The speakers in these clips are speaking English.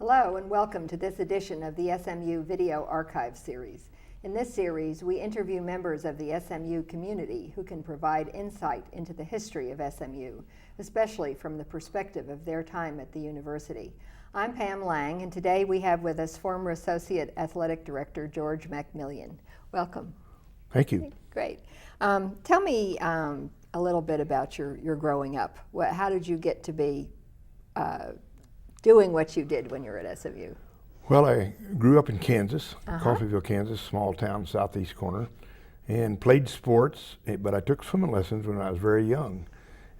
Hello and welcome to this edition of the SMU Video Archive Series. In this series, we interview members of the SMU community who can provide insight into the history of SMU, especially from the perspective of their time at the university. I'm Pam Lange, and today we have with us former Associate Athletic Director George McMillion. Welcome. Thank you. Great. Tell me a little bit about your growing up. How did you get to be doing what you did when you were at SMU? Well, I grew up in Kansas, Coffeyville, Kansas, small town, southeast corner, and played sports, but I took swimming lessons when I was very young.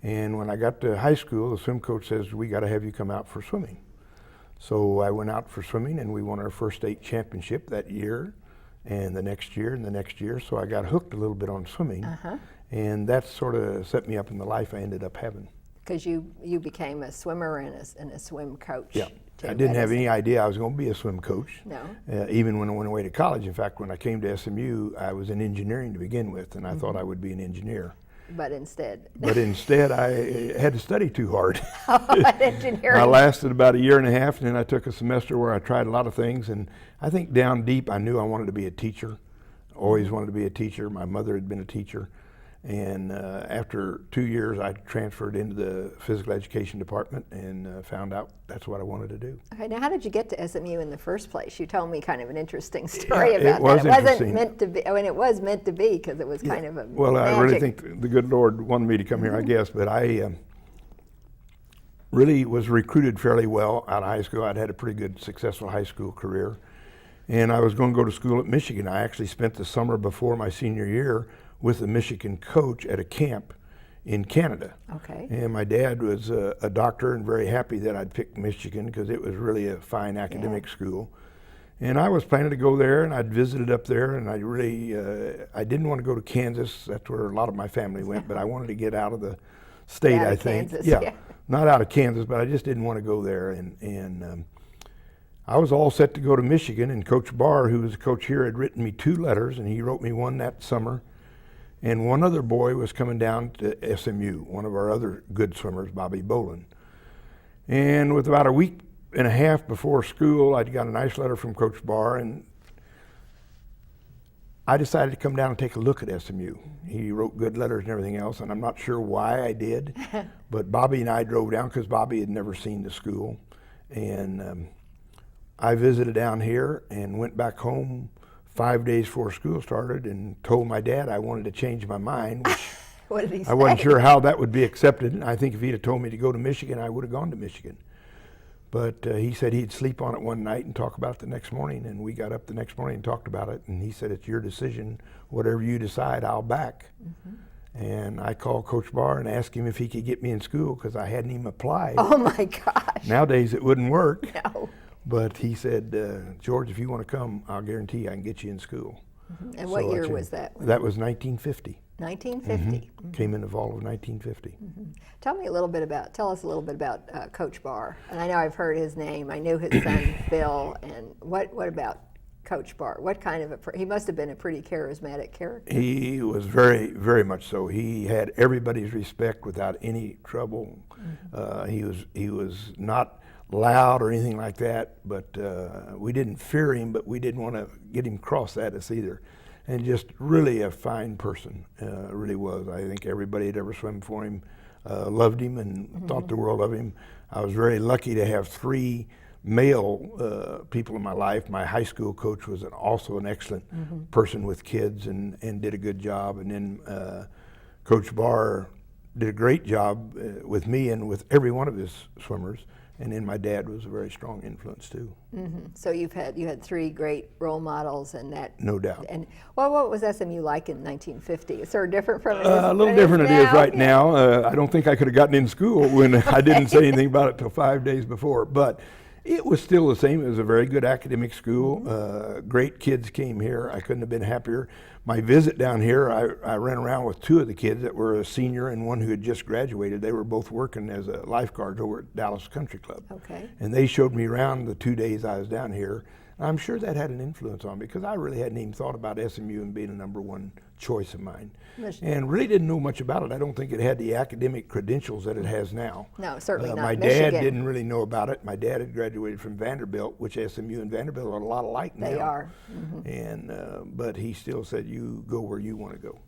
And when I got to high school, the swim coach says, we got to have you come out for swimming. So I went out for swimming, and we won our first state championship that year, and the next year, and the next year. So I got hooked a little bit on swimming, and that sort of set me up in the life I ended up having. Because you became a swimmer and a swim coach. Yeah, I didn't have any idea I was going to be a swim coach. No. Even when I went away to college. In fact, when I came to SMU, I was in engineering to begin with, and I thought I would be an engineer. But instead? I had to study too hard. Engineering. I lasted about a year and a half, and then I took a semester where I tried a lot of things, and I think down deep I knew I wanted to be a teacher. Always wanted to be a teacher. My mother had been a teacher. And after 2 years, I transferred into the physical education department and found out that's what I wanted to do. Okay, now how did you get to SMU in the first place? You told me kind of an interesting story about it was that. It interesting. wasn't meant to be. I mean, it was meant to be because it was kind of a Well, magic. I really think the good Lord wanted me to come here, I guess. But I really was recruited fairly well out of high school. I'd had a pretty good, successful high school career. And I was going to go to school at Michigan. I actually spent the summer before my senior year with a Michigan coach at a camp in Canada. Okay. And my dad was a doctor and very happy that I'd picked Michigan because it was really a fine academic school. And I was planning to go there, and I'd visited up there, and I really, I didn't want to go to Kansas. That's where a lot of my family went, but I wanted to get out of the state, Out of I think. Kansas, yeah, not out of Kansas, but I just didn't want to go there. And I was all set to go to Michigan, and Coach Barr, who was a coach here, had written me 2 letters, and he wrote me one that summer. And one other boy was coming down to SMU, one of our other good swimmers, Bobby Bolin. And with about a week and a half before school, I'd got a nice letter from Coach Barr, and I decided to come down and take a look at SMU. He wrote good letters and everything else, and I'm not sure why I did, but Bobby and I drove down because Bobby had never seen the school. And I visited down here and went back home 5 days before school started and told my dad I wanted to change my mind, which What did he say? I wasn't sure how that would be accepted. And I think if he'd have told me to go to Michigan, I would have gone to Michigan. But he said he'd sleep on it one night and talk about it the next morning. And we got up the next morning and talked about it. And he said, it's your decision. Whatever you decide, I'll back. And I called Coach Barr and asked him if he could get me in school because I hadn't even applied. Oh my gosh. Nowadays it wouldn't work. No. But he said, George, if you want to come, I'll guarantee I can get you in school. And what year was that? That was 1950. 1950. Came in the fall of 1950. Tell us a little bit about Coach Barr. And I know I've heard his name. I knew his son Bill. And what about Coach Barr? What kind of he must have been a pretty charismatic character. He was very, very much so. He had everybody's respect without any trouble. He was not loud or anything like that, but we didn't fear him, but we didn't want to get him cross at us either. And just really a fine person, really was. I think everybody had ever swum for him loved him and thought the world of him. I was very lucky to have 3 male people in my life. My high school coach was also an excellent person with kids and did a good job. And then Coach Barr did a great job with me and with every one of his swimmers. And then my dad was a very strong influence too. So you had 3 great role models, and that. No doubt. And well, what was SMU like in 1950? Is sort of different from it is, A little different it is right now. I don't think I could have gotten in school when I didn't say anything about it till 5 days before. But it was still the same. It was a very good academic school. Great kids came here. I couldn't have been happier. my visit down here, I ran around with two of the kids that were a senior and one who had just graduated. They were both working as a lifeguards over at Dallas Country Club. Okay. And they showed me around the 2 days I was down here. I'm sure that had an influence on me because I really hadn't even thought about SMU and being a #1 choice of mine. And really didn't know much about it. I don't think it had the academic credentials that it has now. No, certainly not. My Michigan. dad didn't really know about it. My dad had graduated from Vanderbilt, which SMU and Vanderbilt are a lot alike now. They are. And but he still said, you go where you want to go.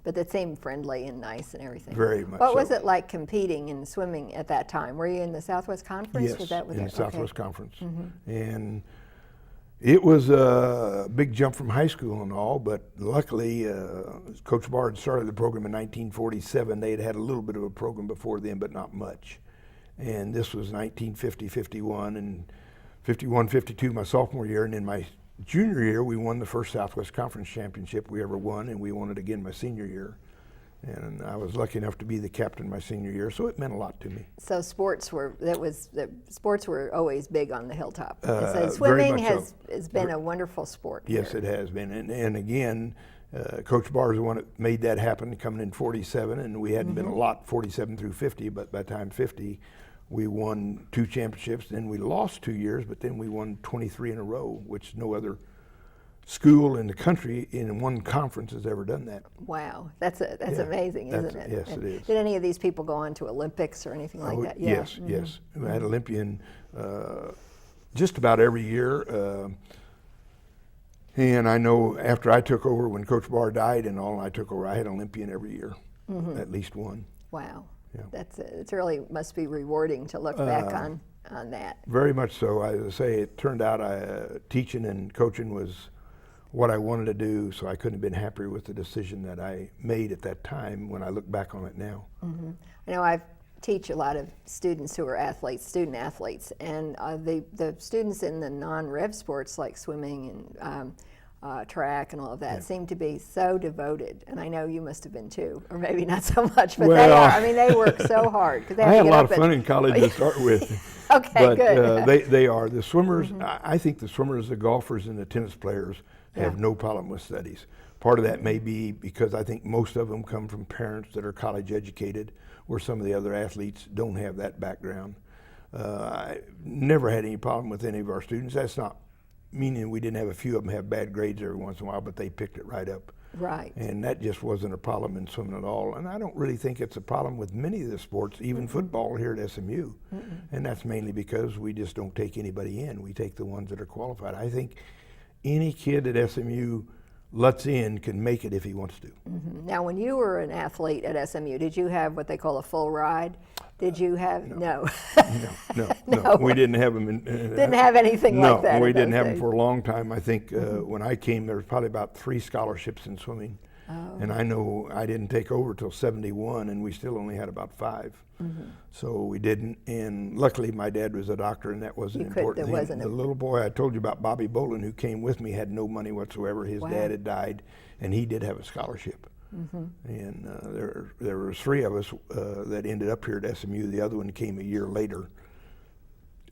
But they seemed friendly and nice and everything. Very much What was so. it like competing in swimming at that time? Were you in the Southwest Conference? Yes, Was that in the okay. Southwest Conference. And it was a big jump from high school and all, but luckily Coach Barr had started the program in 1947. They had had a little bit of a program before then, but not much. And this was 1950, 51, and 51, 52 my sophomore year. And in my junior year, we won the first Southwest Conference championship we ever won, and we won it again my senior year. And I was lucky enough to be the captain my senior year, so it meant a lot to me. So sports were always big on the Hilltop. So Very swimming much has so. been a wonderful sport. Yes, here. it has been. And again, Coach Barr is the one that made that happen, coming in 47, and we hadn't been a lot 47 through 50, but by the time 50, we won 2 championships. Then we lost 2 years, but then we won 23 in a row, which no other school in the country in one conference has ever done that. Wow, that's amazing, isn't it? Yes, And it is. did any of these people go on to Olympics or anything like that? Yeah. Yes, yes. We had Olympian just about every year. And I know after I took over, when Coach Barr died and all, I took over, I had Olympian every year, at least one. Wow. Yeah. It's really must be rewarding to look back on that. Very much so. I say it turned out teaching and coaching was what I wanted to do, so I couldn't have been happier with the decision that I made at that time when I look back on it now. I know I teach a lot of students who are athletes, student athletes, and the students in the non-rev sports like swimming and track and all of that seem to be so devoted, and I know you must have been too, or maybe not so much, but they are. I mean, they work so hard because they have I to had a get lot up of fun in college to start with. Okay, but, good. they are. The swimmers, I think the swimmers, the golfers, and the tennis players have no problem with studies. Part of that may be because I think most of them come from parents that are college educated, where some of the other athletes don't have that background. I never had any problem with any of our students. That's not meaning we didn't have a few of them have bad grades every once in a while, but they picked it right up. Right. And that just wasn't a problem in swimming at all. And I don't really think it's a problem with many of the sports, even football here at SMU. And that's mainly because we just don't take anybody in. We take the ones that are qualified. I think any kid at SMU lets in can make it if he wants to. Now, when you were an athlete at SMU, did you have what they call a full ride? Did you have no? No. We didn't have them. Didn't have anything like that. No, we in didn't those have them days. for a long time. I think when I came, there was probably about 3 scholarships in swimming. And I know I didn't take over till 71, and we still only had about 5. So we didn't. And luckily, my dad was a doctor, and that wasn't important. The little boy I told you about, Bobby Bolin, who came with me, had no money whatsoever. His dad had died, and he did have a scholarship. And there were 3 of us that ended up here at SMU. The other one came a year later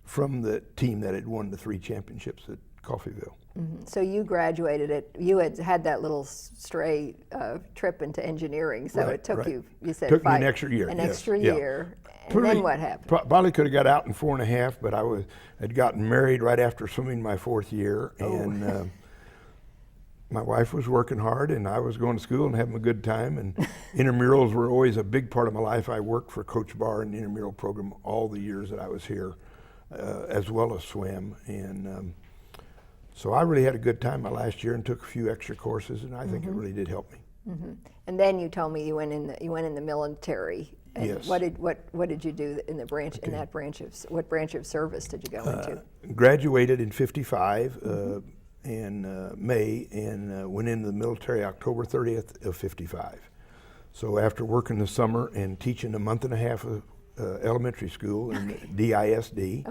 from the team that had won the 3 championships at Coffeyville. So you graduated you had that little stray trip into engineering, so it took you said took 5, me an extra year. An yes. extra Yeah. year. And then what happened? Probably could have got out in 4.5, but I had gotten married right after swimming my 4th year, and my wife was working hard, and I was going to school and having a good time. And intramurals were always a big part of my life. I worked for Coach Barr in the intramural program all the years that I was here, as well as swim. And so I really had a good time my last year and took a few extra courses, and I think it really did help me. And then you told me you went in the military. And yes. What did you do in the branch in that branch of what branch of service did you go into? Graduated in '55 in May, and went into the military October 30th of '55. So after working the summer and teaching a month and a half of elementary school in DISD,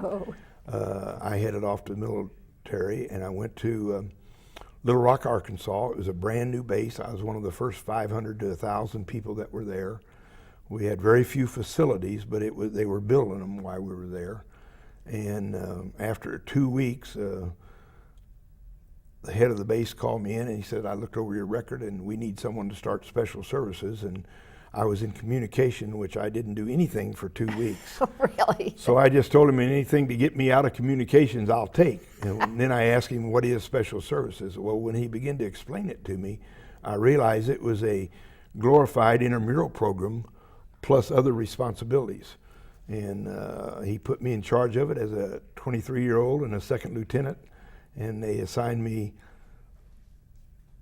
I headed off to the military, and I went to Little Rock, Arkansas. It was a brand new base. I was one of the first 500 to 1,000 people that were there. We had very few facilities, but they were building them while we were there. And after 2 weeks, the head of the base called me in and he said, I looked over your record and we need someone to start special services. And I was in communication, which I didn't do anything for 2 weeks. Oh, really? So I just told him anything to get me out of communications, I'll take. And then I asked him, what is special services? Well, when he began to explain it to me, I realized it was a glorified intramural program plus other responsibilities. And he put me in charge of it as a 23-year-old and a second lieutenant. And they assigned me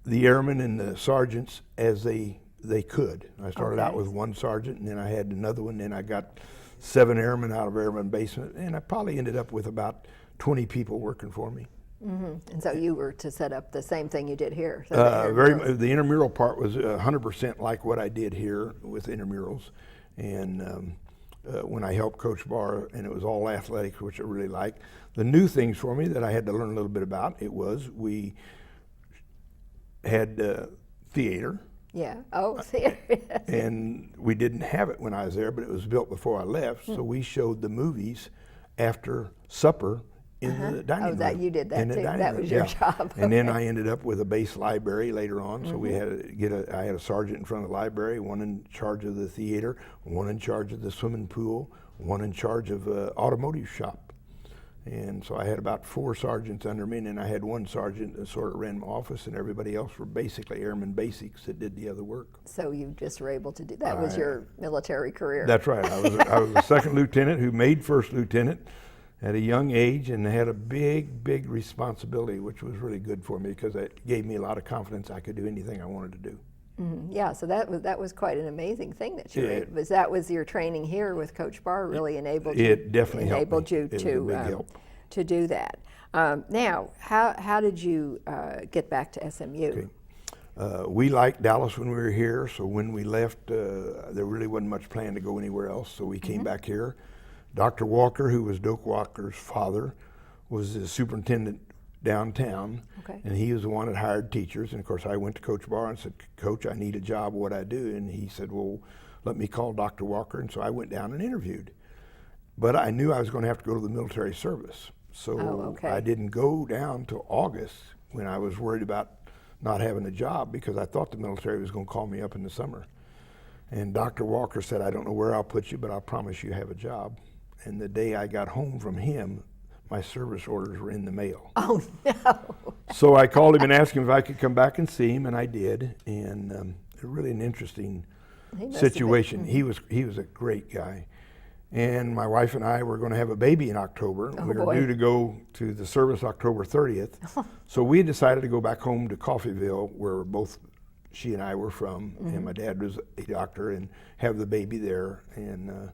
the airmen and the sergeants as they could. I started out with one sergeant, and then I had another one, and I got 7 airmen out of airman basement, and I probably ended up with about 20 people working for me. Mm-hmm. And so you were to set up the same thing you did here. So the intramural part was 100% like what I did here with intramurals, and when I helped Coach Barr, and it was all athletics, which I really liked. The new things for me that I had to learn a little bit about, we had theater. Yeah. Oh, theater. And we didn't have it when I was there, but it was built before I left. So we showed the movies after supper in the dining room. Oh, that you did that too. That was your job. And then I ended up with a base library later on. So we had to I had a sergeant in front of the library, one in charge of the theater, one in charge of the swimming pool, one in charge of automotive shop. And so I had about 4 sergeants under me, and then I had one sergeant that sort of ran my office, and everybody else were basically airman basics that did the other work. So you just were able to do that. Was your military career? That's right. I was a second lieutenant who made first lieutenant at a young age, and had a big responsibility, which was really good for me because it gave me a lot of confidence I could do anything I wanted to do. Mm-hmm. Yeah, so that was quite an amazing thing that you did. That was your training here with Coach Barr really enabled you. It definitely enabled helped me. To do that. Now, how did you get back to SMU? Okay. We liked Dallas when we were here, so when we left, there really wasn't much plan to go anywhere else. So we came back here. Dr. Walker, who was Doak Walker's father, was the superintendent downtown, and he was the one that hired teachers. And of course I went to Coach Barr and said, Coach, I need a job, what I do? And he said, well, let me call Dr. Walker. And so I went down and interviewed. But I knew I was going to have to go to the military service. So I didn't go down till August when I was worried about not having a job because I thought the military was going to call me up in the summer. And Dr. Walker said, I don't know where I'll put you, but I'll promise you have a job. And the day I got home from him, my service orders were in the mail. Oh, no. So I called him and asked him if I could come back and see him, and I did. And really an interesting situation. He was a great guy. And my wife and I were going to have a baby in October. We were due to go to the service October 30th. So we decided to go back home to Coffeyville, where both she and I were from, and my dad was a doctor, and have the baby there. And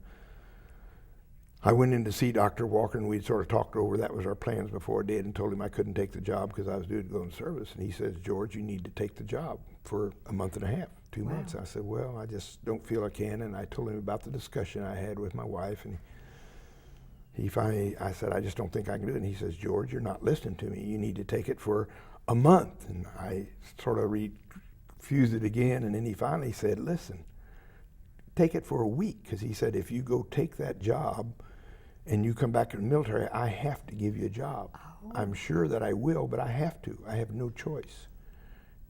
I went in to see Dr. Walker, and we sort of talked over, that was our plans before I did, and told him I couldn't take the job because I was due to go in service. And he says, George, you need to take the job for a month and a half, 2 months. I said, well, I just don't feel I can. And I told him about the discussion I had with my wife, and he finally, I said, I just don't think I can do it. And he says, George, you're not listening to me. You need to take it for a month. And I sort of refused it again, and then he finally said, listen, take it for a week, because he said, if you go take that job and you come back in the military, I have to give you a job. I'm sure that I will, but I have to. I have no choice,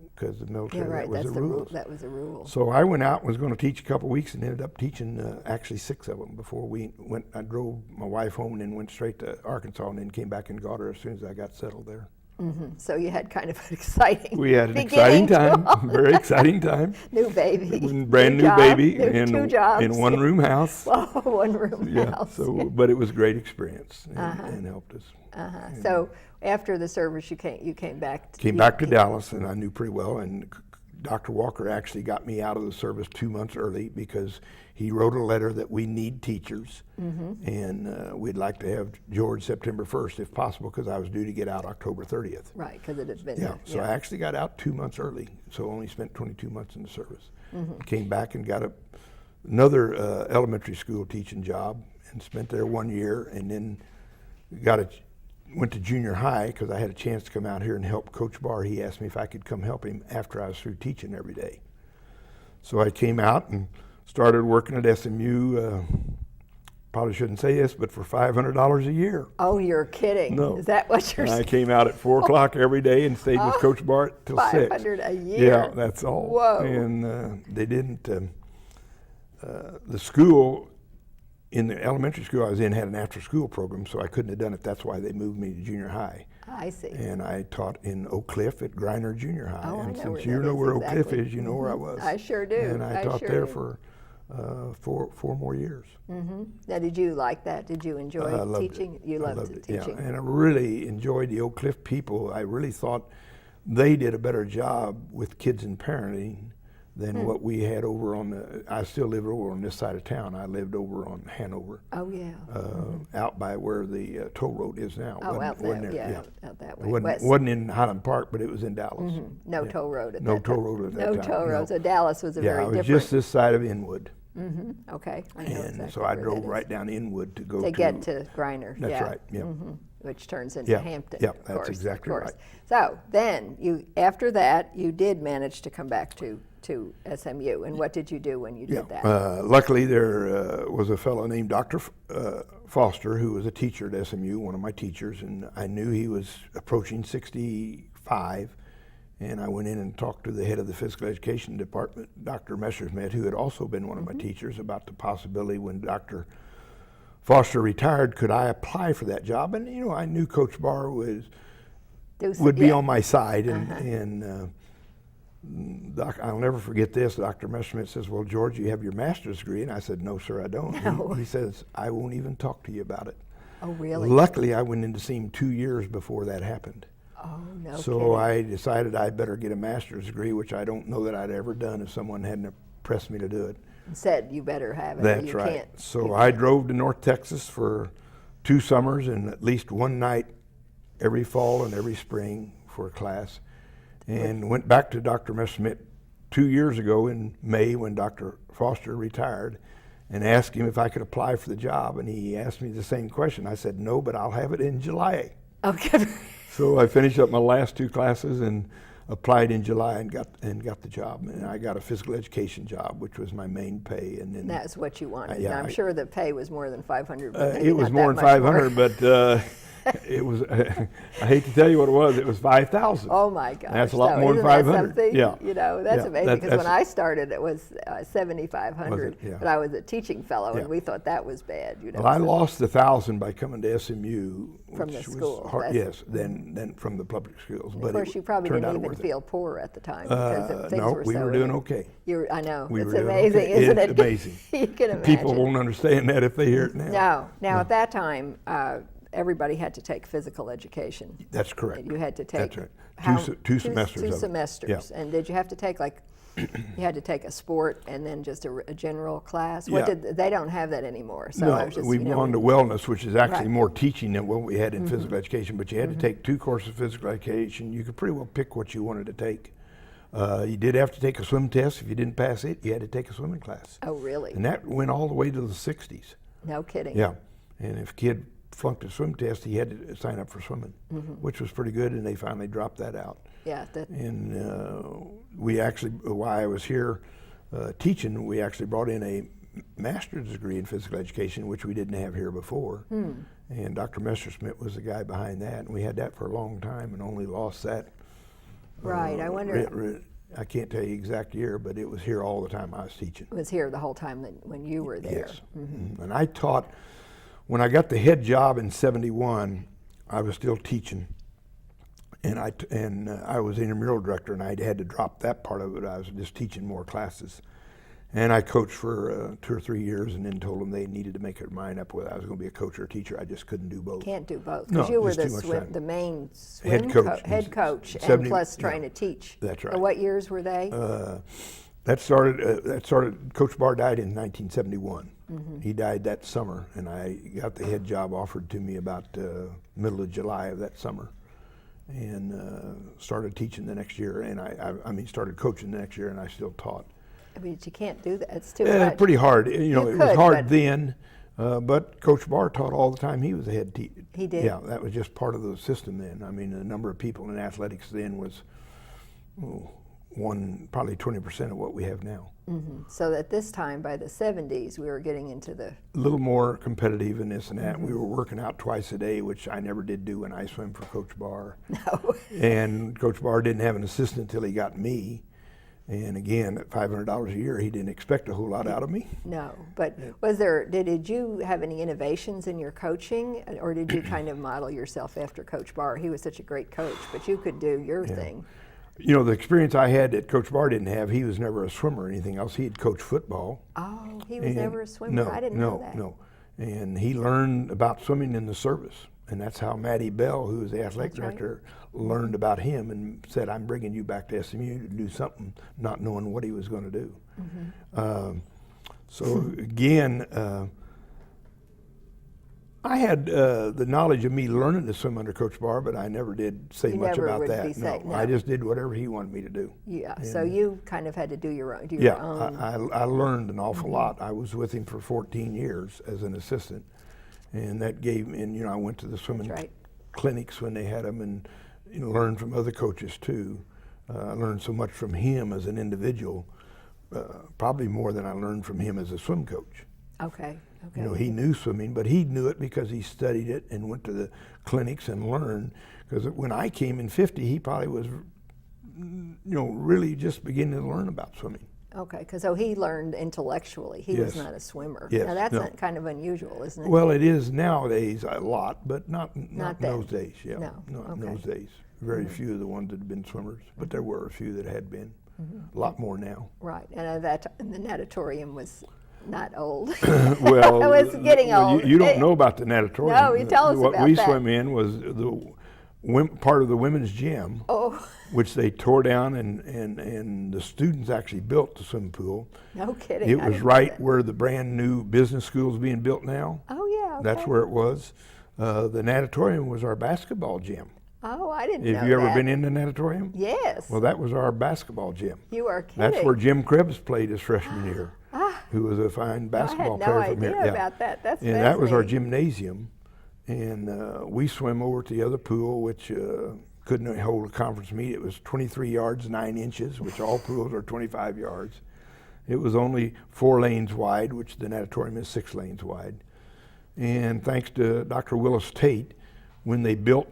because the military, that was the rules. That was the rule. So I went out and was going to teach a couple of weeks, and ended up teaching actually 6 of them before we went. I drove my wife home and then went straight to Arkansas, and then came back and got her as soon as I got settled there. So you had kind of an exciting We had an exciting time, very exciting time. New baby. Brand new baby in 2 jobs. in one room house. Oh, one room house. So, but it was a great experience and helped us. So after the service, you came back. Came back to Dallas, and I knew pretty well. And Dr. Walker actually got me out of the service 2 months early because he wrote a letter that we need teachers, and we'd like to have George September 1st if possible, because I was due to get out October 30th. Right, because it had been. So I actually got out 2 months early, so only spent 22 months in the service. Came back and got another elementary school teaching job, and spent there 1 year, and then went to junior high because I had a chance to come out here and help Coach Barr. He asked me if I could come help him after I was through teaching every day. So I came out and started working at SMU probably shouldn't say this, but for $500 a year. Oh, you're kidding. No. Is that what you're And I saying? came out at 4 o'clock every day and stayed with Coach Bart till 6. $500 a year? Yeah, that's all. Whoa. And they didn't, the school, in the elementary school I was in, had an after-school program, so I couldn't have done it. That's why they moved me to junior high. I see. And I taught in Oak Cliff at Griner Junior High. Oh, I and know since where you that know is where Oak Cliff exactly. is, you know where I was. I sure do. And I taught sure there do. for 4 more years. Now, did you like that? Did you enjoy I loved teaching? it. You I loved it, teaching. Yeah. And I really enjoyed the Oak Cliff people. I really thought they did a better job with kids and parenting than what we had over on the, I still live over on this side of town. I lived over on Hanover. Oh, yeah. Out by where the toll road is now. Oh, out there, wasn't yeah, out that way. It wasn't in Highland Park, but it was in Dallas. No toll road at No that toll time. road at that No time. toll road. So Dallas was a Yeah, very I was different. just this side of Inwood. Okay, I know And exactly so I where drove that is. right down Inwood to go To get to Griner. That's yeah. right, yeah. Which turns into Yeah, Hampton. yeah, of that's course, exactly of course. right. So then, after that, you did manage to come back to SMU. And what did you do when you did that? Luckily, there was a fellow named Dr. Foster who was a teacher at SMU, one of my teachers, and I knew he was approaching 65. And I went in and talked to the head of the physical education department, Dr. Messerschmidt, who had also been one of my teachers, about the possibility when Dr. Foster retired, could I apply for that job? And you know, I knew Coach Barr would be on my side, and I'll never forget this. Dr. Messerschmidt says, "Well, George, you have your master's degree," and I said, "No, sir, I don't." No. He says, "I won't even talk to you about it." Oh, really? Luckily, I went in to see him 2 years before that happened. Oh, no So kidding. I decided I'd better get a master's degree, which I don't know that I'd ever done if someone hadn't pressed me to do it. Said you better have it. Or That's you right. Can't. So I drove to North Texas for 2 summers and at least one night every fall and every spring for a class, and went back to Dr. Messerschmidt 2 years ago in May when Dr. Foster retired, and asked him if I could apply for the job, and he asked me the same question. I said, "No, but I'll have it in July." Okay. So I finished up my last 2 classes and applied in July and got the job. And I got a physical education job, which was my main pay. And then That's what you wanted. yeah, Now, I'm sure the pay was more than $500. But maybe it was not more that than much 500, but it was. I hate to tell you what it was. It was 5,000. Oh my gosh! That's a lot So more than isn't that 500. something? Yeah. You know, that's Yeah, amazing because when that's- I started, it was 7,500. Yeah. But I was a teaching fellow, Yeah. and we thought that was bad. You know, Well, I so- lost 1,000 by coming to SMU. From the which was school, hard, that's- yes, than from the public schools. Of But course, it you probably turned didn't out even worth it. feel poor at the time because things No, were we so. were doing okay. I know. We It's were doing amazing, okay. isn't It's it? amazing. You can imagine. People won't understand that if they hear it now. No. Now, at that time, everybody had to take physical education. That's correct. You had to take. That's right. how- Two semesters Two of it. semesters. Yeah. And did you have to take you had to take a sport and then just a general class? What Yeah. they don't have that anymore. So No, I was just, we've you know, gone to wellness, which is actually Right. more teaching than what we had in physical education, but you had to take 2 courses of physical education. You could pretty well pick what you wanted to take. You did have to take a swim test. If you didn't pass it, you had to take a swimming class. Oh, really? And that went all the way to the 60s. No kidding. Yeah. And if a kid flunked a swim test, he had to sign up for swimming, which was pretty good, and they finally dropped that out. Yeah. And we actually, while I was here teaching, we actually brought in a master's degree in physical education, which we didn't have here before. And Dr. Messerschmidt was the guy behind that, and we had that for a long time and only lost that. Right. I wonder. I can't tell you exact year, but it was here all the time I was teaching. It was here the whole time when you were there. Yes. And I taught, when I got the head job in '71, I was still teaching. And I was intramural director, and I had to drop that part of it. I was just teaching more classes. And I coached for 2 or 3 years, and then told them they needed to make their mind up whether I was going to be a coach or a teacher. I just couldn't do both. Can't do both No, because you were just too much time. the main Head swim coach. head coach, and 70 plus trying yeah. to teach. That's right. So what years were they? That started. Coach Barr died in 1971. He died that summer, and I got the head job offered to me about middle of July of that summer, and started teaching the next year. And I mean, started coaching the next year, and I still taught. I mean, you can't do that. It's too much. Pretty hard. You know, You it was could, hard but- then, but Coach Barr taught all the time. He was the head teacher. He did? Yeah, that was just part of the system then. I mean, the number of people in athletics then was probably 20% of what we have now. So at this time, by the 70s, we were getting into the... A little more competitive in this and that. We were working out twice a day, which I never did do when I swam for Coach Barr. No. And Coach Barr didn't have an assistant until he got me. And again, at $500 a year, he didn't expect a whole lot out of me. No, but did you have any innovations in your coaching, or did you kind of model yourself after Coach Barr? He was such a great coach, but you could do your thing. You know, the experience I had that Coach Barr didn't have, he was never a swimmer or anything else. He had coached football. Oh, he was never a swimmer. No, I didn't know that. No. And he learned about swimming in the service. And that's how Matty Bell, who was the athletic director, learned about him and said, I'm bringing you back to SMU to do something, not knowing what he was going to do. So again, I had the knowledge of me learning to swim under Coach Barr, but I never did say much about that. No, I just did whatever he wanted me to do. Yeah, and so you kind of had to do your own. I learned an awful lot. I was with him for 14 years as an assistant. And that gave me, and I went to the swimming clinics when they had them, and learned from other coaches too. I learned so much from him as an individual, probably more than I learned from him as a swim coach. Okay. He knew swimming, but he knew it because he studied it and went to the clinics and learned. Because when I came in '50, he probably was, really just beginning to learn about swimming. Okay, so he learned intellectually. He was not a swimmer. Yes. Now that's kind of unusual, isn't it? Well, it is nowadays a lot, but not in then. those days. Yeah, No. In those days. Very few of the ones that had been swimmers, but there were a few that had been. A lot more now. Right, and at that time, the natatorium was not old. Well, it was getting old. You don't know about the natatorium. No, you tell us about that. What we swim in was part of the women's gym, which they tore down, and the students actually built the swimming pool. No kidding. It was right where the brand new business school is being built now. Oh, yeah. Okay. That's where it was. The natatorium was our basketball gym. Oh, I didn't know that. Have you ever been in the natatorium? Yes. Well, that was our basketball gym. You are kidding. That's where Jim Krebs played his freshman year, who was a fine basketball player from here. I had no idea about that. That's fascinating. And that was our gymnasium. And we swam over to the other pool, which couldn't hold a conference meet. It was 23 yards, 9 inches, which all pools are 25 yards. It was only 4 lanes wide, which the natatorium is 6 lanes wide. And thanks to Dr. Willis Tate, when they built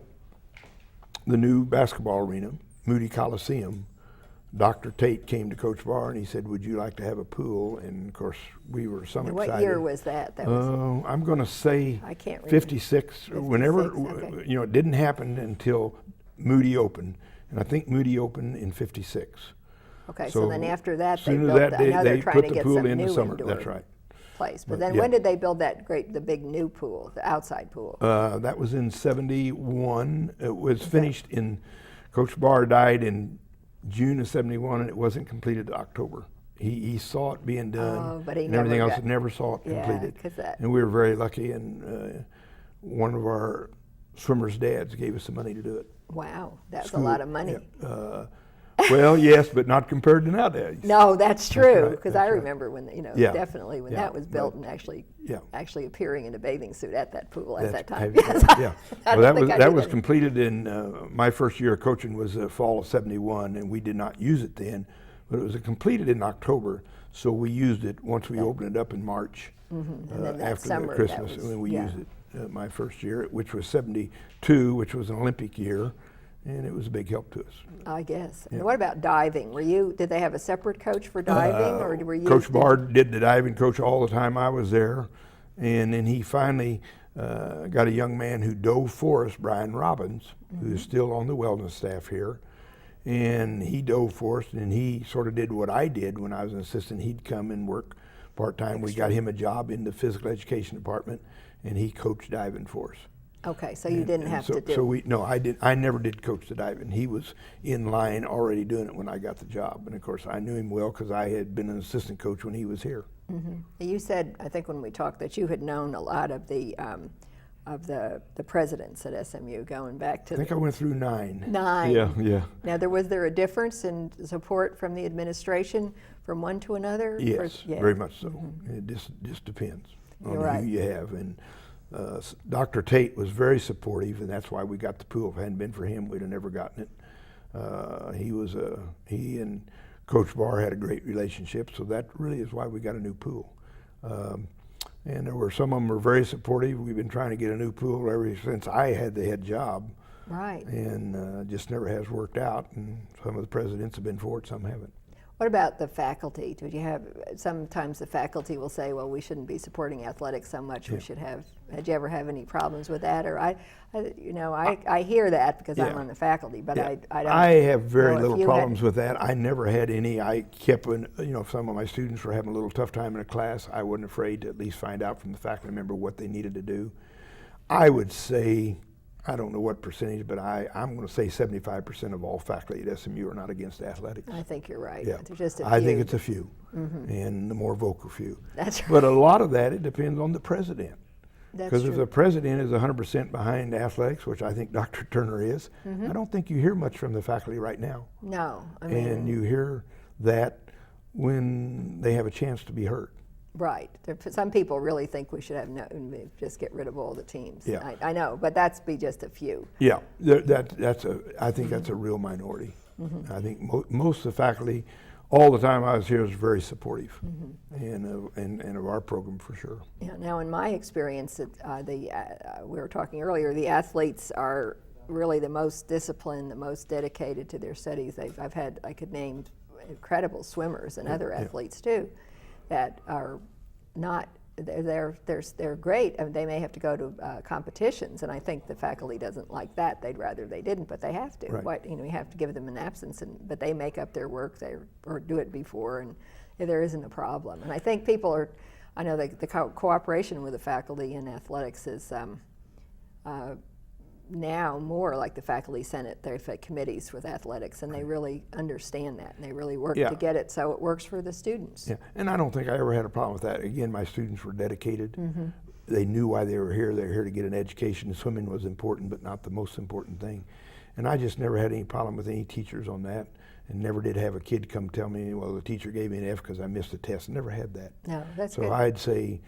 the new basketball arena, Moody Coliseum, Dr. Tate came to Coach Barr and he said, would you like to have a pool? And of course, we were so excited. What year was that? I'm going to say I can't remember. 56. Whenever, okay. It didn't happen until Moody opened. And I think Moody opened in 56. Okay, so then after that, they built that. I know they're trying put to the get pool some in the new summer. indoor That's right. place. But then when did they build the big new pool, the outside pool? That was in 71. It was finished in, Coach Barr died in June of 71, and it wasn't completed to October. He saw it being done, but he and everything else, got, never saw it completed. That, and we were very lucky, and one of our swimmers' dads gave us the money to do it. Wow, that's a lot of money. Yeah. Well, yes, but not compared to nowadays. No, that's true, because I remember when, definitely when that was built and actually appearing in a bathing suit at that pool at that time. Yeah. Well, that was completed in, my first year of coaching was the fall of 71, and we did not use it then, but it was completed in October, so we used it once we opened it up in March, and then that after summer, the Christmas, and then we used it my first year, which was 72, which was an Olympic year. And it was a big help to us. I guess. And what about diving? Did they have a separate coach for diving, or were you? Coach Barr did the diving coach all the time I was there, and then he finally got a young man who dove for us, Brian Robbins, who is still on the wellness staff here, and he dove for us, and he sort of did what I did when I was an assistant. He'd come and work part-time. We got him a job in the physical education department, and he coached diving for us. Okay, so you didn't have to do. I never did coach the diving. He was in line already doing it when I got the job, and of course I knew him well because I had been an assistant coach when he was here. You said, I think when we talked, that you had known a lot of the presidents at SMU going back to. I think I went through 9. 9. Yeah. Now, was there a difference in support from the administration from one to another? Yes, very much so. It just depends on who you have. And Dr. Tate was very supportive, and that's why we got the pool. If it hadn't been for him, we'd have never gotten it. He and Coach Barr had a great relationship, so that really is why we got a new pool. And there were some of them were very supportive. We've been trying to get a new pool ever since I had the head job. Right. And just never has worked out. And some of the presidents have been for it, some haven't. What about the faculty? Sometimes the faculty will say, well, we shouldn't be supporting athletics so much. Yeah. We should have, did you ever have any problems with that? Or I hear that because I'm on the faculty, but yeah. I don't. I have very know if little you problems with that. I never had any. I kept, if some of my students were having a little tough time in a class, I wasn't afraid to at least find out from the faculty member what they needed to do. I would say, I don't know what percentage, but I'm going to say 75% of all faculty at SMU are not against athletics. I think you're right. Yeah. There's just a I few. think it's a few, and the more vocal few. That's right. But a lot of that, it depends on the president. That's Because if true. the president is 100% behind athletics, which I think Dr. Turner is, I don't think you hear much from the faculty right now. No, I mean, And you hear that when they have a chance to be heard. right. Some people really think we should have just get rid of all the teams. Yeah. I know, but that's be just a few. Yeah, I think that's a real minority. I think most of the faculty, all the time I was here, was very supportive, and of our program for sure. Yeah. Now, in my experience, we were talking earlier, the athletes are really the most disciplined, the most dedicated to their studies. I could name incredible swimmers and other athletes too, that are not. They're great. I mean, they may have to go to competitions, and I think the faculty doesn't like that. They'd rather they didn't, but they have to. Right. You have to give them an absence, but they make up their work or do it before, and there isn't a problem. And I think people are. I know the cooperation with the faculty in athletics is now more like the faculty senate. They've had committees with athletics, and they really understand that, and they really work to get it so it works for the students. Yeah, and I don't think I ever had a problem with that. Again, my students were dedicated. They knew why they were here. They were here to get an education. Swimming was important, but not the most important thing. And I just never had any problem with any teachers on that, and never did have a kid come tell me, well, the teacher gave me an F because I missed a test. Never had that. No, that's so good. I'd say,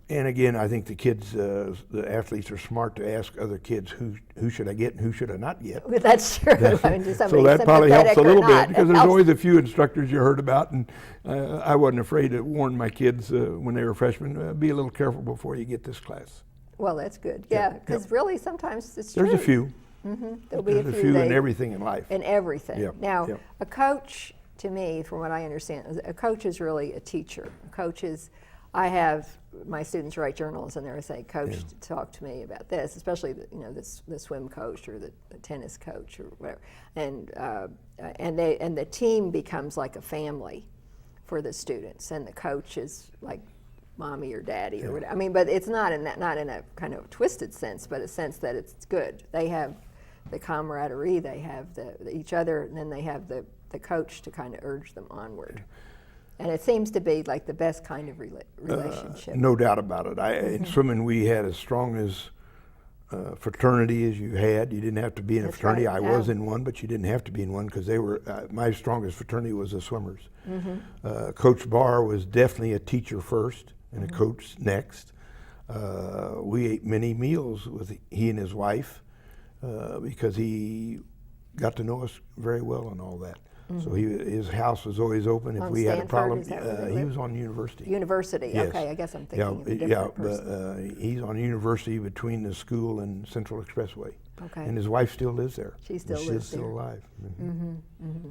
and again, I think the kids, the athletes are smart to ask other kids who should I get and who should I not get. Well, that's true. So that probably helps a little bit, because there's helps. always a few instructors you heard about, and I wasn't afraid to warn my kids when they were freshmen, be a little careful before you get this class. Well, that's good. Yeah, because really sometimes it's true. There's a few. There'll be There's a few in everything in life. In everything. Yeah, Now, yeah. a coach, to me, from what I understand, a coach is really a teacher. A coach is, I have my students write journals and they're saying, Coach, talk to me about this, especially the swim coach or the tennis coach or whatever, and the team becomes like a family for the students, and the coach is like mommy or daddy or whatever. I mean, but it's not in a kind of twisted sense, but a sense that it's good. They have the camaraderie, they have each other, and then they have the coach to kind of urge them onward. And it seems to be like the best kind of relationship. No doubt about it. In swimming, we had as strong as fraternity as you had. You didn't have to be in a fraternity. Right. I was in one, but you didn't have to be in one, because they were my strongest fraternity was the swimmers. Coach Barr was definitely a teacher first and a coach next. We ate many meals with he and his wife because he got to know us very well and all that. So his house was always open if On we had a Stanford, problem. is that where they He lived? was on University. University, Yes. okay, I guess I'm thinking of a different person. But he's on University between the school and Central Expressway. Okay. And his wife still lives there. She still She's lives still there. alive.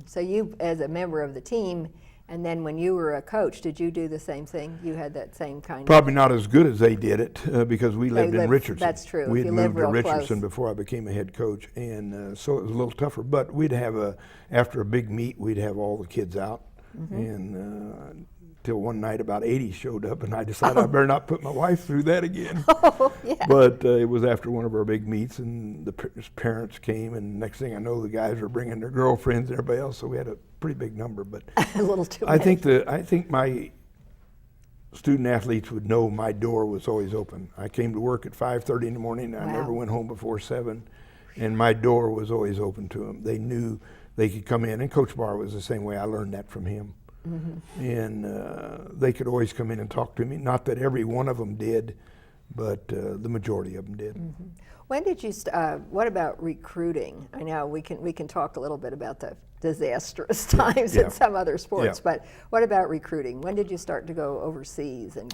So you, as a member of the team, and then when you were a coach, did you do the same thing? You had that same kind Probably not as good as they did it because we lived in lived- Richardson. that's true. We If had you live moved to real close. Richardson before I became a head coach, and so it was a little tougher. But we'd have after a big meet, we'd have all the kids out, and till one night about 80 showed up, and I decided I better not put my wife through that again. Oh, yeah. But it was after one of our big meets, and the parents came, and next thing I know, the guys were bringing their girlfriends and everybody else, so we had a pretty big number. But A little too I many. think my student athletes would know my door was always open. I came to work at 5:30 in the morning. I never Wow. went home before 7, and my door was always open to them. They knew they could come in, and Coach Barr was the same way. I learned that from him. And they could always come in and talk to me. Not that every one of them did, but the majority of them did. When did you? What about recruiting? I know we can talk a little bit about the disastrous times in some other sports, but what about recruiting? When did you start to go overseas and?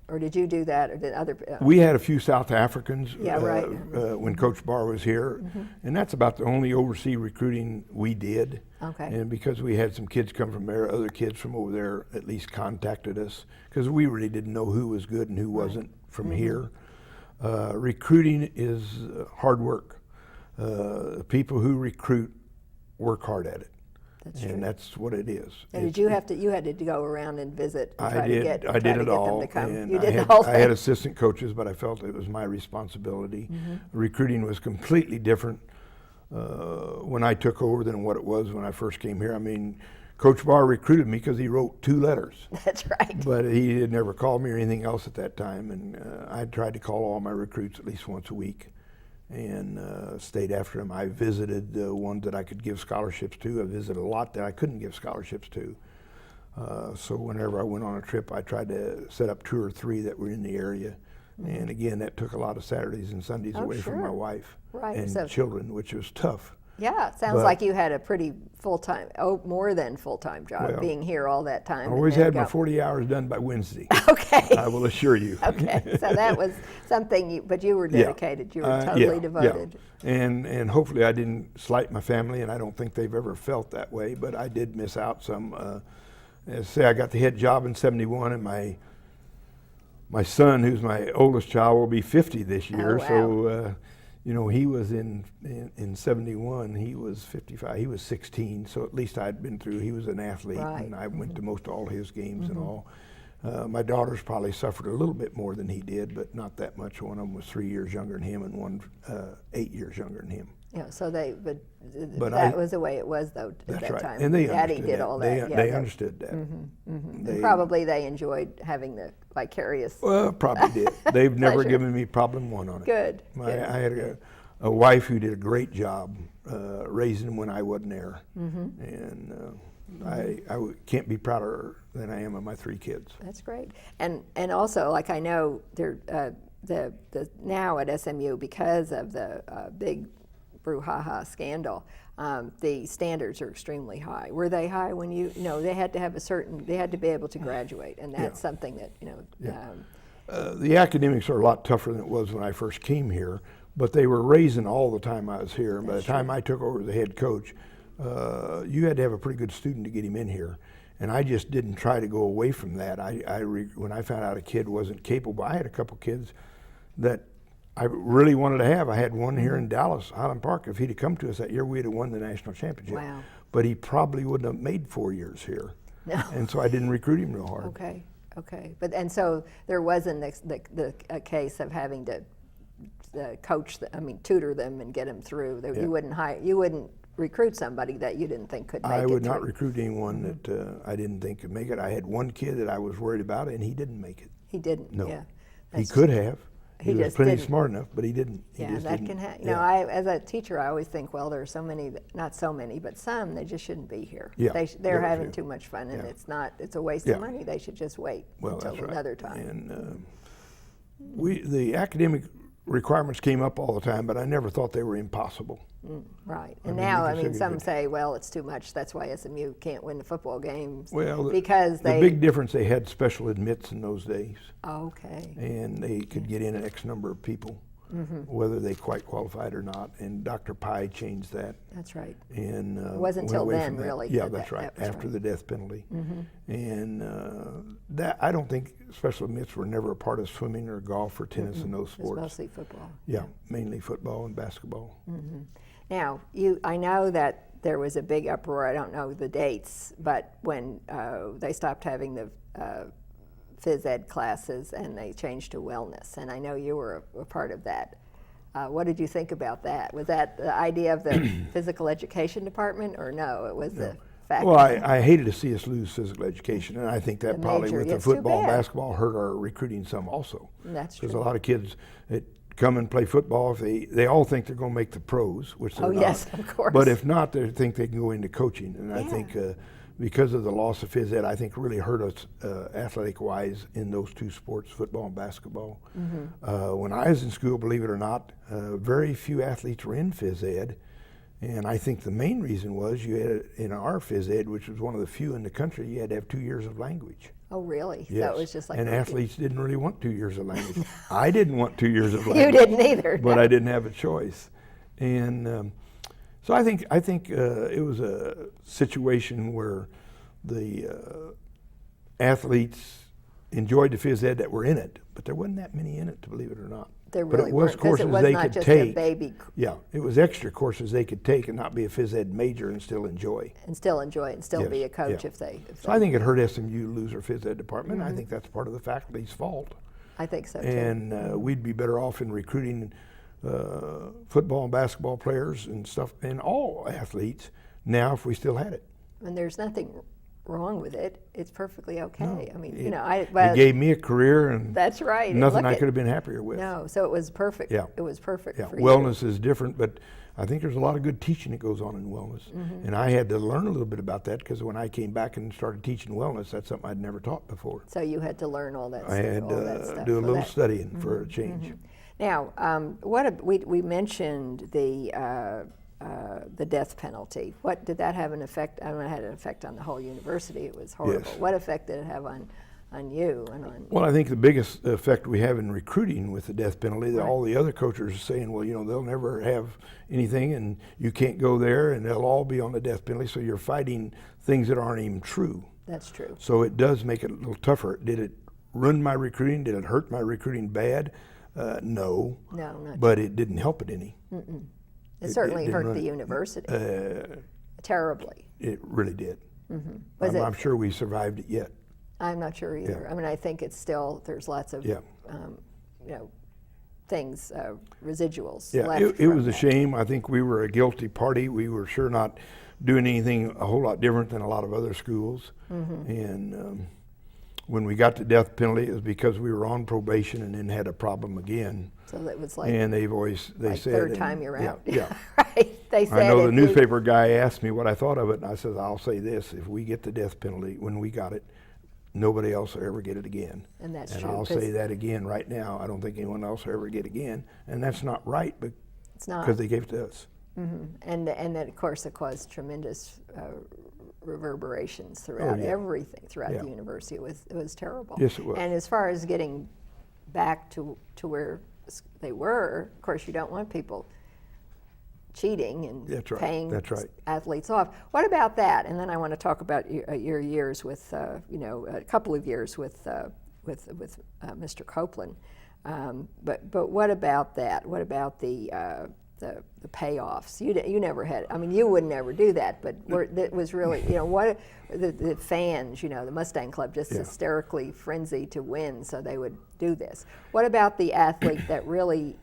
Or did you do that, or did other? We had a few South Africans when Mm-hmm. Coach Barr was here, and that's about the only overseas recruiting we did. Okay. And because we had some kids come from there, other kids from over there at least contacted us, because we really didn't know who was good and who wasn't from here. Recruiting is hard work. People who recruit work hard at it. That's true. And that's what it is. And did you have to? You had to go around and visit. And I did it all. Them to come. And You did I the whole thing. I had assistant coaches, but I felt it was my responsibility. Recruiting was completely different when I took over than what it was when I first came here. I mean, Coach Barr recruited me because he wrote 2 letters. That's right. But he had never called me or anything else at that time. And I tried to call all my recruits at least once a week and stayed after them. I visited the ones that I could give scholarships to. I visited a lot that I couldn't give scholarships to. So whenever I went on a trip, I tried to set up 2 or 3 that were in the area. And again, that took a lot of Saturdays and Sundays away from my wife and children, which was tough. Yeah, it sounds like you had a pretty full-time, more than full-time job, being here all that time. I always had my 40 hours done by Wednesday. Okay. I will assure you. Okay, so that was something, but you were dedicated. You were totally devoted. Yeah. And hopefully I didn't slight my family, and I don't think they've ever felt that way, but I did miss out some. Say I got the head job in '71, and my son, who's my oldest child, will be 50 this year. Oh, wow. So, you know, he was in '71, he was 55, he was 16, so at least I'd been through, he was an athlete, and I went to most all his games and all. My daughters probably suffered a little bit more than he did, but not that much. One of them was 3 years younger than him, and one 8 years younger than him. Yeah, so but that was the way it was, though, at that time. And they Daddy understood did that. all that. They understood that. Probably they enjoyed having the vicarious. Well, probably did. They've never given me problem one on it. Good. I had a wife who did a great job raising them when I wasn't there, and I can't be prouder than I am of my 3 kids. That's great. And also, like, I know there the now at SMU, because of the big brouhaha scandal, the standards are extremely high. Were they high when they had to have they had to be able to graduate, and that's something that, the academics are a lot tougher than it was when I first came here, but they were raising all the time I was here. And by the time I took over as the head coach, you had to have a pretty good student to get him in here. And I just didn't try to go away from that. When I found out a kid wasn't capable, I had a couple kids that I really wanted to have. I had one here in Dallas, Highland Park. If he'd have come to us that year, we'd have won the national championship. Wow. But he probably wouldn't have made 4 years here. No. And so I didn't recruit him real hard. Okay. And so there wasn't a case of having to tutor them and get them through. You wouldn't recruit somebody that you didn't think could make it. I would not recruit anyone that I didn't think could make it. I had one kid that I was worried about, and he didn't make it. He didn't. No. Yeah. He could have. He was just plenty didn't. smart enough, but he didn't. That can happen. As a teacher, I always think, well, there are so many, not so many, but some, they just shouldn't be here. Yeah. They're having too much fun, and it's a waste of money. They should just wait until another time. And the academic requirements came up all the time, but I never thought they were impossible. Right. And now, some say, well, it's too much. That's why SMU can't win the football games. Well, because the big difference, they had special admits in those days. Okay. And they could get in an X number of people, whether they quite qualified or not. And Dr. Pye changed that. That's right. And it wasn't until then, really. Yeah, that's right. After the death penalty. And that, I don't think special admits were never a part of swimming or golf or tennis and those sports. It was mostly football. Yeah, mainly football and basketball. Now, I know that there was a big uproar. I don't know the dates, but when they stopped having the phys ed classes and they changed to wellness, and I know you were a part of that. What did you think about that? Was that the idea of the physical education department, or no? It was the fact. Well, I hated to see us lose physical education, and I think that probably with the football and basketball hurt our recruiting some also. That's true. Because a lot of kids that come and play football, if they all think they're going to make the pros, which they're not. Yes, of course. But if not, they think they can go into coaching, and I think because of the loss of phys ed, I think really hurt us athletic-wise in those two sports, football and basketball. When I was in school, believe it or not, very few athletes were in phys ed. And I think the main reason was you had, in our phys ed, which was one of the few in the country, you had to have 2 years of language. Oh, really? Yes. That was just like. And athletes didn't really want 2 years of language. I didn't want 2 years of language. You didn't either. But I didn't have a choice. And so I think it was a situation where the athletes enjoyed the phys ed that were in it, but there wasn't that many in it, to believe it or not. There really but it was weren't, courses it was they not could just take. A baby. Yeah, it was extra courses they could take and not be a phys ed major and still enjoy. And still enjoy it and still Yes, be a coach yeah. if they. So I think it hurt SMU to lose their phys ed department. I think that's part of the faculty's fault. I think so too. And we'd be better off in recruiting football and basketball players and stuff, and all athletes now if we still had it. And there's nothing wrong with it. It's perfectly okay. No, I mean, it gave me a career, and that's right. And nothing look I could have been happier with. No, so it was perfect. Yeah. It was perfect Yeah, for you. wellness is different, but I think there's a lot of good teaching that goes on in wellness. And I had to learn a little bit about that because when I came back and started teaching wellness, that's something I'd never taught before. So you had to learn all that I had all that to stuff. do a for little that. studying for a change. Now, we mentioned the death penalty. What did that have an effect? I don't know, it had an effect on the whole university. It was horrible. Yes. What effect did it have on you and on? Well, I think the biggest effect we have in recruiting with the death penalty, that Right. all the other coaches are saying, well, they'll never have anything and you can't go there and they'll all be on the death penalty. So you're fighting things that aren't even true. That's true. So it does make it a little tougher. Did it ruin my recruiting? Did it hurt my recruiting bad? No. No, not But it didn't help it any. It certainly didn't hurt run the it. university terribly. It really did. Was I'm sure we survived it yet. I'm not sure either. Yeah. I mean, I think it's still, there's lots of, Yeah. things, residuals Yeah, left. it from was a that. shame. I think we were a guilty party. We were sure not doing anything a whole lot different than a lot of other schools. And when we got the death penalty, it was because we were on probation and then had a problem again. So it was like, And they like said, third and- time you're yeah, out. Yeah. Right. They said I know the if you- newspaper guy asked me what I thought of it, and I said, I'll say this: if we get the death penalty, when we got it, nobody else will ever get it again. And that's and true, I'll 'cause- say that again right now. I don't think anyone else will ever get it again, and that's not right, but It's not. because they gave it to us. And that, of course, it caused tremendous reverberations throughout yeah. everything throughout Yeah. the university. It was terrible. Yes, it was. And as far as getting back to where they were, of course, you don't want people cheating and That's right. paying That's right. athletes off. What about that? And then I want to talk about your years with, a couple of years with Mr. Copeland. But what about that? What about the payoffs? You never had. I mean, you would never do that. But it was really, what the fans, the Mustang Club, just Yeah. hysterically frenzied to win, so they would do this. What about the athlete that really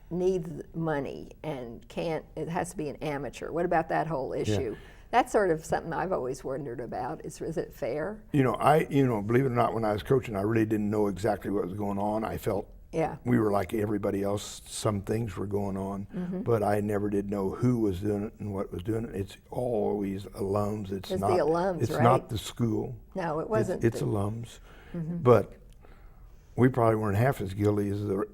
needs money and can't? It has to be an amateur. What about that whole issue? That's sort of something I've always wondered about. Is it fair? Believe it or not, when I was coaching, I really didn't know exactly what was going on. I felt Yeah. we were like everybody else. Some things were going on, but I never did know who was doing it and what was doing it. It's always alums. It's It's not the alums, It's right? not the school. No, it wasn't. It's alums. But we probably weren't half as guilty as the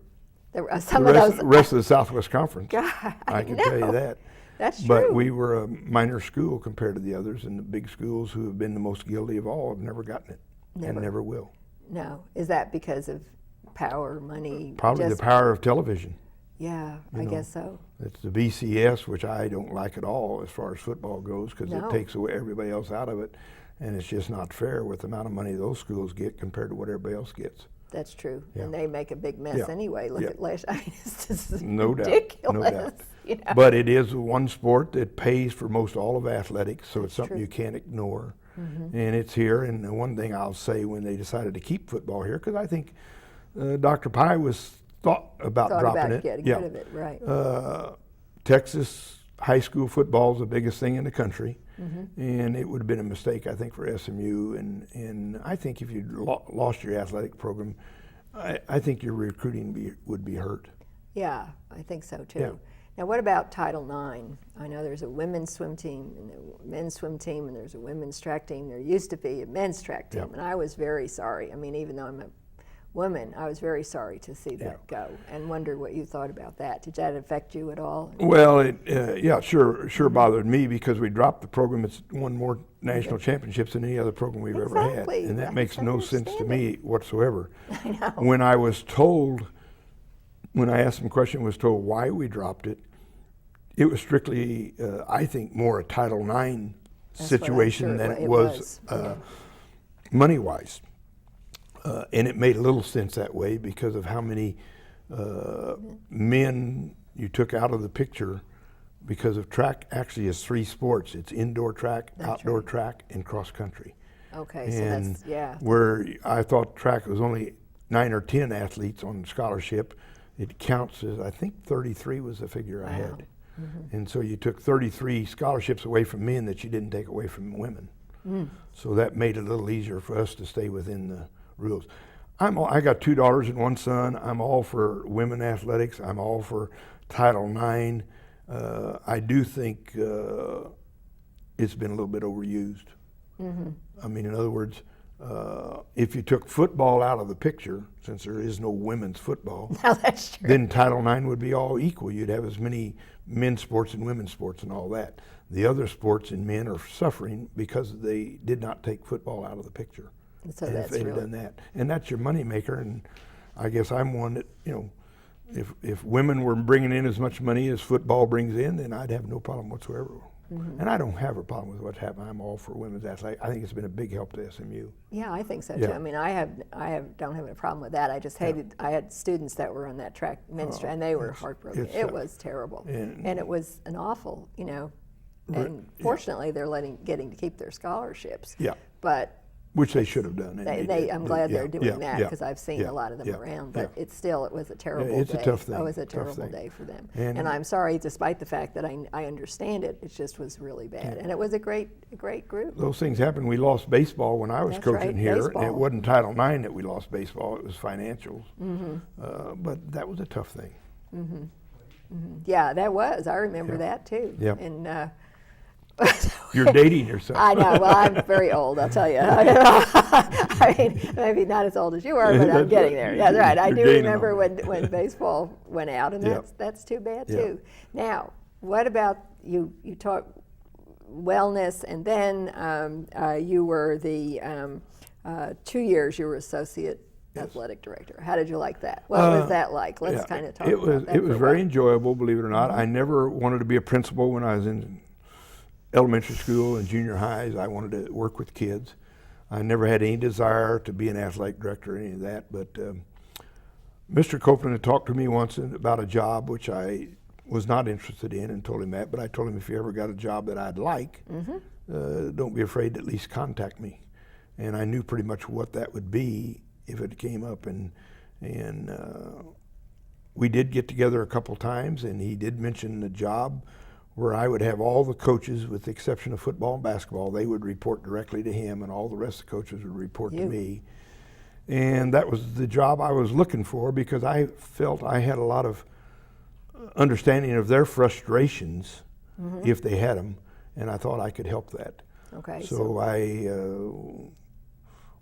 There were some of those. rest of the Southwest Conference. God, I can tell know. you that. That's true. But we were a minor school compared to the others, and the big schools who have been the most guilty of all have never gotten it Never. and never will. No, is that because of power, money? Probably just- the power of television. Yeah, I guess so. It's the BCS, which I don't like at all as far as football goes, because No. it takes away everybody else out of it, and it's just not fair with the amount of money those schools get compared to what everybody else gets. That's true. Yeah. And they make a big mess Yeah. anyway. Look Yeah. at last. I mean, it's just No doubt, ridiculous. no doubt. You know? But it is one sport that pays for most all of athletics, so it's something true. you can't ignore. And it's here. And the one thing I'll say when they decided to keep football here, because I think Dr. Pye was thought about dropping it. getting rid of it, right? Texas high school football is the biggest thing in the country, and it would have been a mistake, I think, for SMU. And I think if you lost your athletic program, I think your recruiting would be hurt. Yeah, I think so too. Yeah. Now, what about Title IX? I know there's a women's swim team and a men's swim team, and there's a women's track team. There used to be a men's track team, and I was very sorry. I mean, even though I'm a woman, I was very sorry to see that go, and wondered what you thought about that. Did that affect you at all? Well, it sure bothered me, because we dropped the program. It's won more national championships than any other program we've ever had, and that makes no sense to me whatsoever. I know. When I asked them question, was told why we dropped it, it was strictly, I think, more a Title IX situation than it was money-wise. And it made a little sense that way because of how many men you took out of the picture, because of track actually is 3 sports. It's indoor track, outdoor track, and cross country. Okay, and so that's, where I thought track was only 9 or 10 athletes on scholarship, it counts as, I think 33 was the figure I had. And so you took 33 scholarships away from men that you didn't take away from women. So that made it a little easier for us to stay within the rules. I got 2 daughters and 1 son. I'm all for women athletics. I'm all for Title IX. I do think it's been a little bit overused. I mean, in other words, if you took football out of the picture, since there is no women's football, no, that's true. then Title IX would be all equal. You'd have as many men's sports and women's sports and all that. The other sports and men are suffering because they did not take football out of the picture. So and that's if they'd have done that, and that's your money maker. And I guess I'm one that, you know, if women were bringing in as much money as football brings in, then I'd have no problem whatsoever. And I don't have a problem with what's happening. I'm all for women's athletics. I think it's been a big help to SMU. Yeah, I think so too. I mean, I don't have a problem with that. I just hated. I had students that were on that track, men's track, and they were heartbroken. It was terrible, and it was an awful, you know. And fortunately, they're getting to keep their scholarships. Yeah. But which they should have done. I'm glad they're doing that, because I've seen a lot of them around. But it was a terrible day. It's a tough thing. It was a terrible day for them. And I'm sorry, despite the fact that I understand it, it just was really bad. And it was a great group. Those things happen. We lost baseball when I was coaching here. Baseball. And it wasn't Title IX that we lost baseball. It was financials. But that was a tough thing. Yeah, that was. I remember that too. Yep. And you're dating yourself. I know. Well, I'm very old, I'll tell you. I mean, maybe not as old as you are, but I'm getting there. That's right. I do remember when baseball went out, and that's too bad too. Now, what about you talk wellness, and then you were the 2 years you were associate athletic director. How did you like that? What was that like? Let's kind of talk about that. It was very enjoyable, believe it or not. I never wanted to be a principal when I was in elementary school and junior highs. I wanted to work with kids. I never had any desire to be an athletic director or any of that, but Mr. Copeland had talked to me once about a job which I was not interested in, and told him that, but I told him if he ever got a job that I'd like, don't be afraid to at least contact me. And I knew pretty much what that would be if it came up, and we did get together a couple times, and he did mention the job where I would have all the coaches, with the exception of football and basketball, they would report directly to him, and all the rest of the coaches would report to me. And that was the job I was looking for, because I felt I had a lot of understanding of their frustrations, if they had them, and I thought I could help that. Okay. So I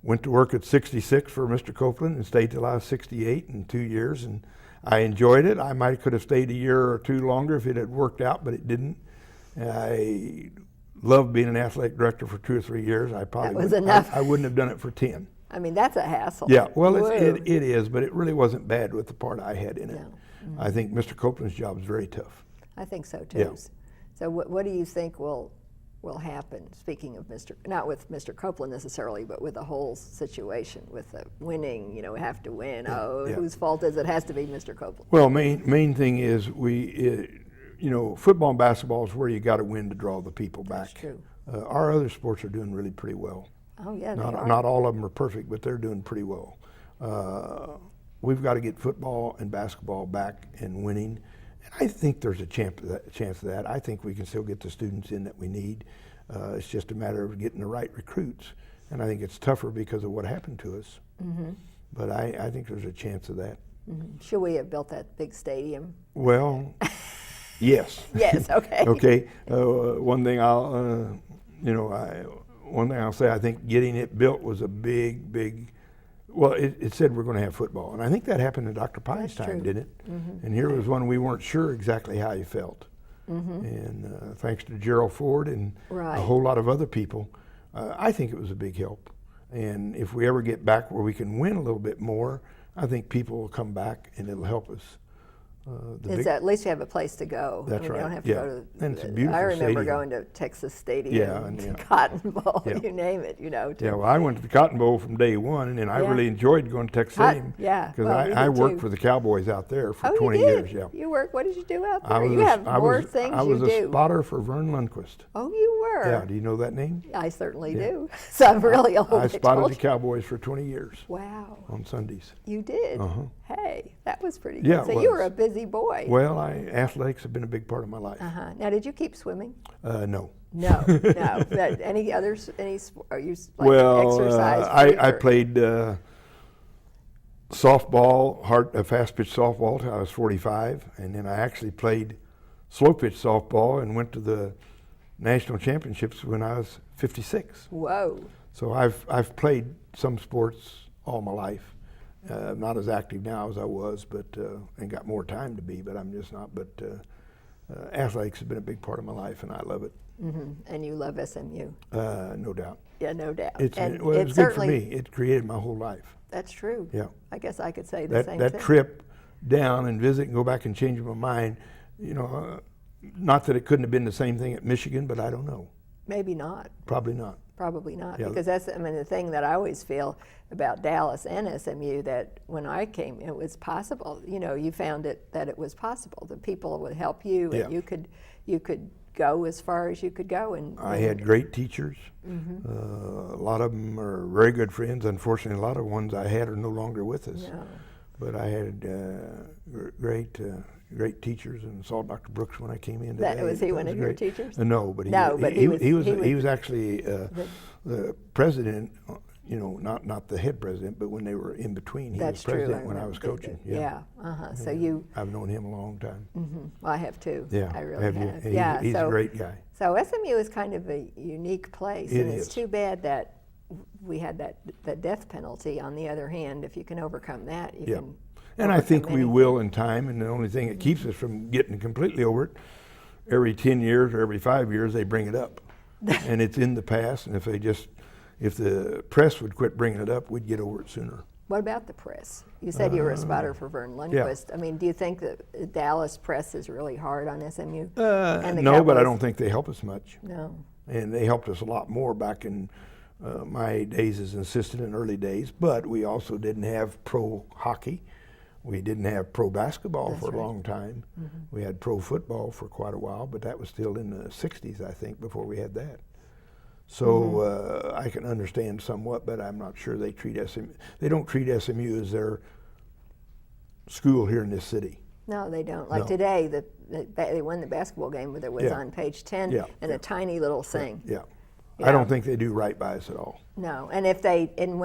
went to work at 66 for Mr. Copeland and stayed till I was 68 in 2 years, and I enjoyed it. I could have stayed a year or two longer if it had worked out, but it didn't. I loved being an athletic director for 2 or 3 years. I probably I wouldn't have done it for 10. I mean, that's a hassle. Yeah, well, it is, but it really wasn't bad with the part I had in it. I think Mr. Copeland's job is very tough. I think so too. Yeah. So what do you think will happen, speaking of not with Mr. Copeland necessarily, but with the whole situation, with the winning, you know, we have to win. Whose fault is it? It has to be Mr. Copeland. Well, main thing is football and basketball is where you got to win to draw the people back. That's true. Our other sports are doing really pretty well. Oh yeah, not all of them are perfect, but they're doing pretty well. We've got to get football and basketball back and winning. I think there's a chance of that. I think we can still get the students in that we need. It's just a matter of getting the right recruits. And I think it's tougher because of what happened to us. But I think there's a chance of that. Should we have built that big stadium? Well, Yes. Yes, okay. Okay. One thing I'll say, I think getting it built was a big. Well, it said we're going to have football, and I think that happened in Dr. Pye's That's time, true. didn't it? And here was one we weren't sure exactly how he felt, and thanks to Gerald Ford and Right. a whole lot of other people, I think it was a big help. And if we ever get back where we can win a little bit more, I think people will come back and it'll help us. At least you have a place to go. That's I mean, right. You don't have to Yeah. go to. And it's a beautiful I remember stadium. going to Texas Stadium, Yeah, and Cotton Bowl, Yeah. you name it. To, Yeah, well, I went to the Cotton Bowl from day one, and I Yeah. really enjoyed going to Texas Stadium. Yeah, Because well, we I did worked too. for the Cowboys out there for Oh, 20 you did? years. Yeah. You work. What did you do out there? I was You have more things I you was do. a spotter for Vern Lundquist. Oh, you were. Yeah, do you know that name? I certainly Yeah. do. So I'm really old. I spotted told the you. Cowboys for 20 years Wow, on Sundays. you did. Uh-huh. Hey, that was pretty good. Yeah, it So you were was. a busy boy. Well, athletics have been a big part of my life. Now, did you keep swimming? No. No, no. But any others? Are you like Well, exercise? I freak, or- played softball, fast pitch softball till I was 45, and then I actually played slow pitch softball and went to the national championships when I was 56. Whoa. So I've played some sports all my life. I'm not as active now as I was, but and got more time to be, but I'm just not. But athletics has been a big part of my life, and I love it. And you love SMU. No doubt. Yeah, no doubt. It's and it was good for me. It created my whole life. That's true. Yeah. I guess I could say the same That thing. trip down and visit and go back and change my mind, not that it couldn't have been the same thing at Michigan, but I don't know. Maybe not. Probably not. Probably not. Yeah. Because that's, the thing that I always feel about Dallas and SMU, that when I came, it was possible. You found that it was possible. The people would help you, and Yeah. you could go as far as you could go. And I had great teachers. A lot of them are very good friends. Unfortunately, a lot of ones I had are no longer with us. No. But I had great teachers, and saw Dr. Brooks when I came in. Was he That one of your great. teachers? No, but he was actually the president. Not the head president, but when they were in between, he That's was true. president when I was coaching. Yeah. So you. I've known him a long time. Well, I have too. Yeah, I really have have. you? Yeah. He's a great guy. So SMU is kind of a unique place, It and it's is. too bad that we had that death penalty. On the other hand, if you can overcome that, you Yeah. can. And I think overcome we anything. will in time, and the only thing that keeps us from getting completely over it, every 10 years or every 5 years, they bring it up. And it's in the past, and if the press would quit bringing it up, we'd get over it sooner. What about the press? You said you were a spotter for Vern Lundquist. Do you think that the Dallas press is really hard on SMU? And the No, but I Cowboys? don't think they help us much. No. And they helped us a lot more back in my days as an assistant in early days. But we also didn't have pro hockey. We didn't have pro basketball That's for a right. long time. We had pro football for quite a while, but that was still in the 60s, I think, before we had that. So I can understand somewhat, but I'm not sure they treat SMU. They don't treat SMU as their school here in this city. No, they don't. Like No. today, they won the basketball game, but it was Yeah. on page 10 Yeah, and yeah. a tiny little thing. Yeah. Yeah. I don't think they do right by us at all. No, and even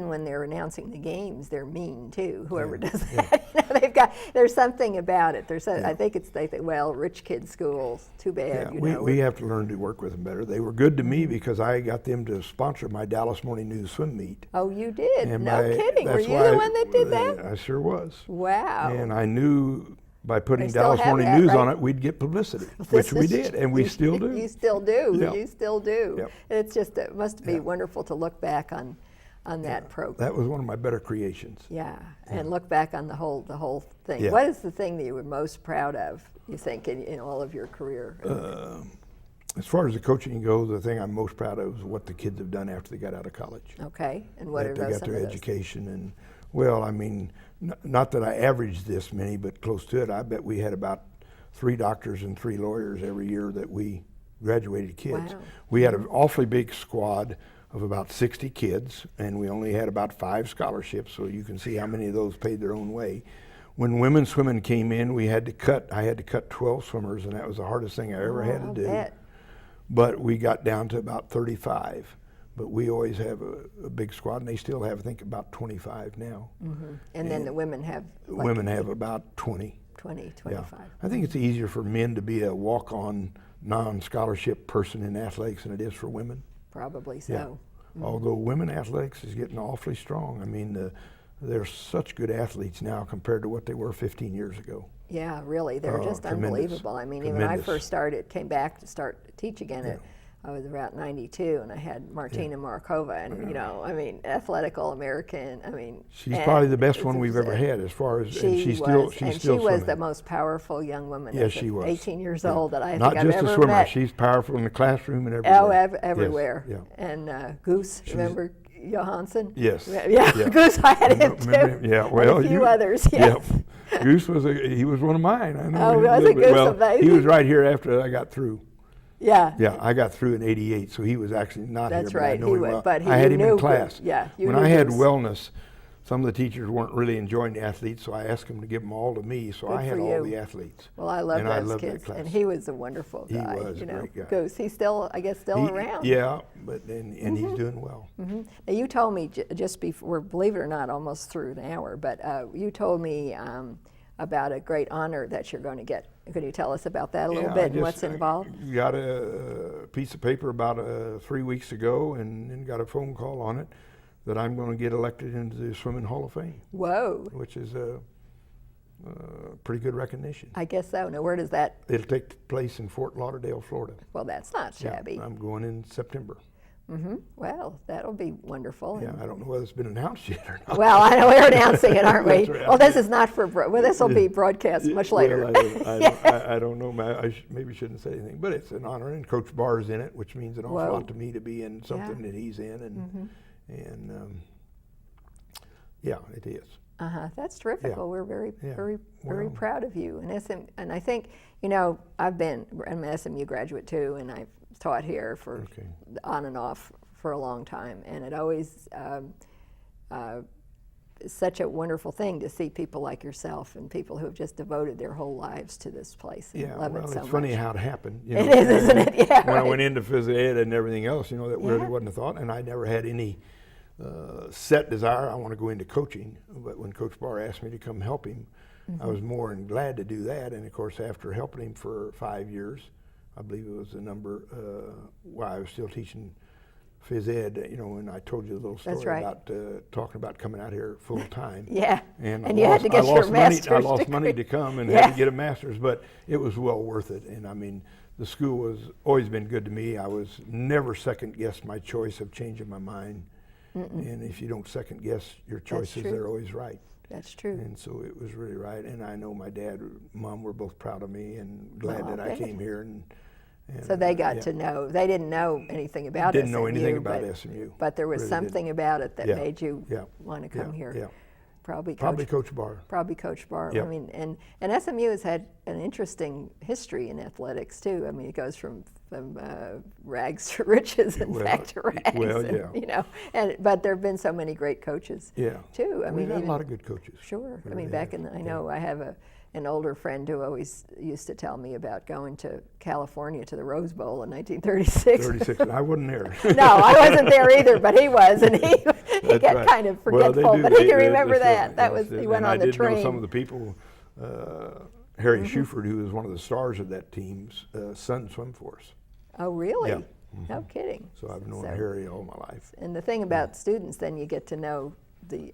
when they're announcing the games, they're mean too. Whoever does that, there's something about it. I think they think, well, rich kid schools, too bad. Yeah, we have to learn to work with them better. They were good to me because I got them to sponsor my Dallas Morning News swim meet. Oh, you did? And No kidding. Were that's you why the one that did that? I sure was. Wow. And I knew by putting They still Dallas have Morning that, News right? on it, we'd get publicity, which we did, and we still do. You still do. Yeah. You still do. Yep. It must be Yeah. wonderful to look back on that program. That was one of my better creations. Yeah, and look back on the whole thing. Yeah. What is the thing that you were most proud of, you think, in all of your career? As far as the coaching goes, the thing I'm most proud of is what the kids have done after they got out of college. Okay, and what That are they those got some their of those? education, and well, I mean, not that I averaged this many, but close to it. I bet we had about 3 doctors and 3 lawyers every year that we graduated kids. Wow. We had an awfully big squad of about 60 kids, and we only had about 5 scholarships, so you can see how many of those paid their own way. When women's swimming came in, I had to cut 12 swimmers, and that was the hardest thing I ever had to I'll do. bet. But we got down to about 35. But we always have a big squad, and they still have, I think, about 25 now. And then the women have. Women have about 20. 20, 25. I think it's easier for men to be a walk-on, non-scholarship person in athletics than it is for women. Probably so. Yeah. Although women athletics is getting awfully strong. I mean, they're such good athletes now compared to what they were 15 years ago. Yeah, really, they're just tremendous. unbelievable. I mean, even when I first came back to start to teach again, I was about 92, and I had Martina Markova, and you know, I mean, athletical American. I mean, she's probably the best one we've ever had, as far as she was the most powerful young woman. Yes, she was. 18 years old that I Not think I've just ever a swimmer. met. She's powerful in the classroom and everywhere. Oh, everywhere. Yes. Yeah. And Goose, remember Johansson? Yes. Yeah. Goose, I had him too. Yeah, well, and a few others. Yes. Yeah. Goose was one of mine. I know. Oh, was it Goose amazing? He was right here after I got through. Yeah. Yeah, I got through in '88, so he was actually not That's here. right. But I know him well. But I had him in class. Yeah. When I had wellness, some of the teachers weren't really enjoying the athletes, so I asked them to give them all to me. So I had all the athletes. Well, I love those kids, and he was a wonderful guy. He was a great guy. Goose. He's still, I guess, around. Yeah, but and he's doing well. Now you told me just before, believe it or not, almost through an hour, but you told me about a great honor that you're going to get. Could you tell us about that a little bit and what's involved? I got a piece of paper about 3 weeks ago and got a phone call on it that I'm going to get elected into the Swimming Hall of Fame. Whoa. Which is a pretty good recognition. I guess so. Now, where does that? It'll take place in Fort Lauderdale, Florida. Well, that's not shabby. Yeah, I'm going in September. Well, that'll be wonderful. Yeah, I don't know whether it's been announced yet or not. Well, I know we're announcing it, aren't we? Right. Well, this is not for. Well, this will be broadcast much later. Well, I don't know. I maybe shouldn't say anything, but it's an honor, and Coach Barr's in it, which means an awful lot to me to be in something that he's in, and yeah, it is. That's terrific. Yeah. Well, we're very Well, proud of you. And I think, you know, I'm an SMU graduate too, and I've taught here for on and off for a long time, and it always is such a wonderful thing to see people like yourself and people who have just devoted their whole lives to this place and love it so much. It's funny how it happened. You know, it is, isn't it? Yeah. When I went into phys ed and everything else, you know, that really wasn't a thought, and I never had any set desire. I want to go into coaching, but when Coach Barr asked me to come help him, I was more than glad to do that. And of course, after helping him for 5 years, I believe it was the number while I was still teaching phys ed, you know, and I told you a little story about talking about coming out here full time. And you had to get your master's I lost money to come and had to get a master's, but it was well worth it. And I mean, the school has always been good to me. I was never second guessed my choice of changing my mind. And if you don't second guess your choices, they're always right. That's true. And so it was really right. And I know my dad and mom were both proud of me and glad that I came here. And so they got to know. They didn't know anything about didn't SMU. Know anything about SMU. But there was really something about it that made you want to come here. Yeah. Probably Coach Barr. Probably Coach Barr. Yep. I mean, and SMU has had an interesting history in athletics too. I mean, it goes from rags to riches and back to rags. Well, and, you know, but there have been so many great coaches. Too. I mean, we've had a lot of good coaches. Sure. I mean, back in I know I have an older friend who always used to tell me about going to California to the Rose Bowl in 1936. 36. I wasn't there. No, I wasn't there either, but he was, and he got kind of forgetful. But he can remember that. That was he went on the train. I did know some of the people. Harry Shuford, who was one of the stars of that team's son, swim for us. Oh, really? Yeah. No kidding. So I've known Harry all my life. And the thing about students, then you get to know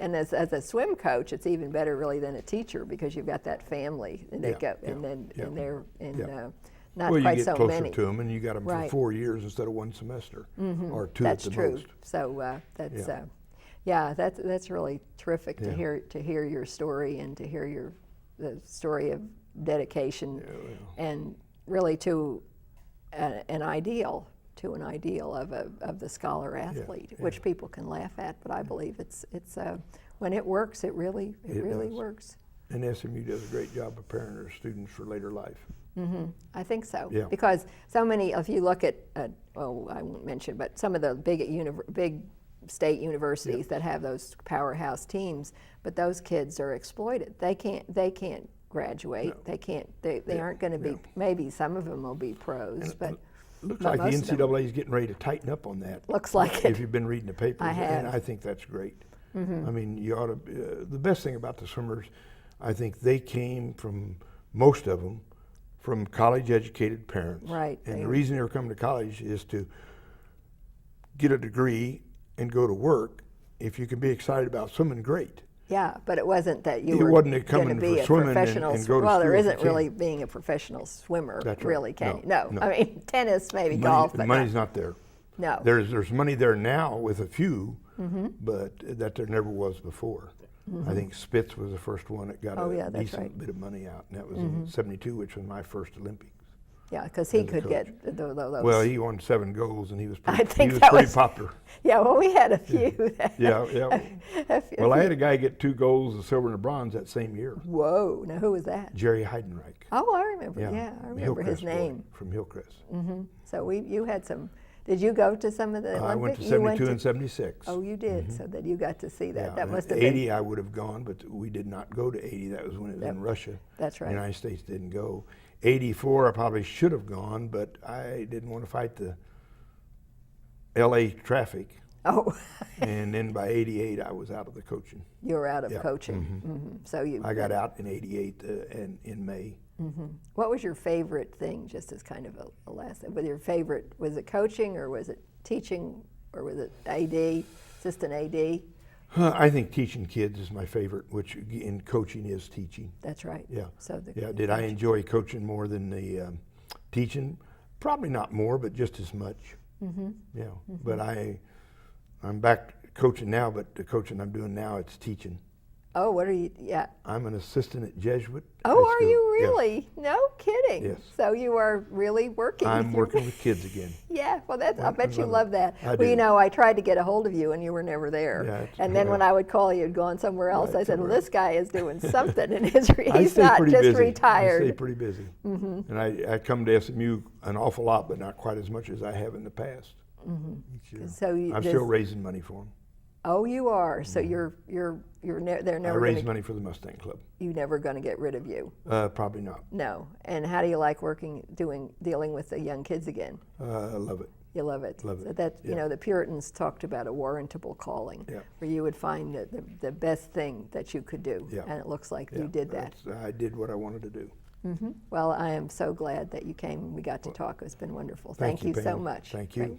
and as a swim coach, it's even better really than a teacher because you've got that family and they go and they're not well, quite you get so closer many. To them, and you got them for 4 years instead of 1 semester or 2 That's at the true. most. So that's really terrific to hear your story and to hear the story of dedication and really to an ideal of the scholar athlete, which people can laugh at, but I believe it's when it works, it really works. And SMU does a great job preparing their students for later life. I think so, Yeah. because so many. If you look at, I won't mention, but some of the big state universities that have those powerhouse teams, but those kids are exploited. They can't graduate. No. They can't. They aren't going to be. Maybe some of them will be pros, but. Looks like the NCAA is getting ready to tighten up on that. Looks like it. If you've been reading the papers, I have. And I think that's great. I mean, you ought to. The best thing about the swimmers, I think they came from, most of them, from college-educated parents. Right. And the reason they were coming to college is to get a degree and go to work. If you can be excited about swimming, great. Yeah, but it wasn't that you It were wasn't going coming to for be a swimming and professional. go to Well, there school if you isn't really can. being a professional swimmer, That's right. really, can you? No, no. I mean, tennis, maybe Money- golf, the but money's not there. no. There's money there now with a few, Mm-hmm. but that there never was before. I think Spitz was the first one that got Oh, a yeah, that's decent right. bit of money out, and that was in '72, which was my first Olympics. Yeah, because he as a could coach. get those. Well, he won 7 goals, and he was I pretty, think he was that pretty was- popular. Yeah, well, we had a few. That, Yeah, yeah. a few- Well, I had a guy get 2 goals, a silver and a bronze that same year. Whoa! Now who was that? Jerry Heidenreich. Oh, I remember. Yeah, I the remember his Hillcrest boy name. from Hillcrest. So you had some. Did you go to some of the Olympics? I went to You 72 and 76. Oh, you did. So that you got to see that. Yeah, That and must have 80 been. I would have gone, but we did not go to 80. That was when it was in Russia. That's right. The United States didn't go. 84 I probably should have gone, but I didn't want to fight the LA traffic. Oh, And then by 88 I was out of the coaching. you were out of Yeah. coaching. So you. I got out in 88 and in May. What was your favorite thing, just as kind of a last thing? Was your favorite, was it coaching or was it teaching or was it AD, assistant AD? I think teaching kids is my favorite, which in coaching is teaching. That's right. Yeah. So the, Yeah. Did I enjoy coaching more than the teaching? Probably not more, but just as much. Yeah. But I'm back coaching now, but the coaching I'm doing now, it's teaching. Oh, what are you? Yeah. I'm an assistant at Jesuit. Oh, high are school. you Yeah. really? No kidding. Yes. So you are really working. I'm working with kids again. Yeah, well, that's. I I bet you love it. love that. I Well, you do. know, I tried to get a hold of you, and you were never there. Yeah, it's- and then when I would call you, you'd gone somewhere else. Right, I said, "Well, somewhere this guy is doing something, and he's I stay not pretty just busy. I stay retired." pretty busy. And I come to SMU an awful lot, but not quite as much as I have in the past. Each year. So you, I'm still raising money for them. Oh, you are. So they're I never raise going to. money for the Mustang Club. You never going to get rid of you. Probably not. No. And how do you like dealing with the young kids again? I love it. You love it. Love it. So that you Yeah. know, the Puritans talked about a warrantable calling, Yeah. where you would find the best thing that you could do, Yeah. and it looks like Yeah, you did that. I did what I wanted to do. Well, I am so glad that you came and we got to talk. It's been wonderful. Thank you so Pam. much. Thank you. Great.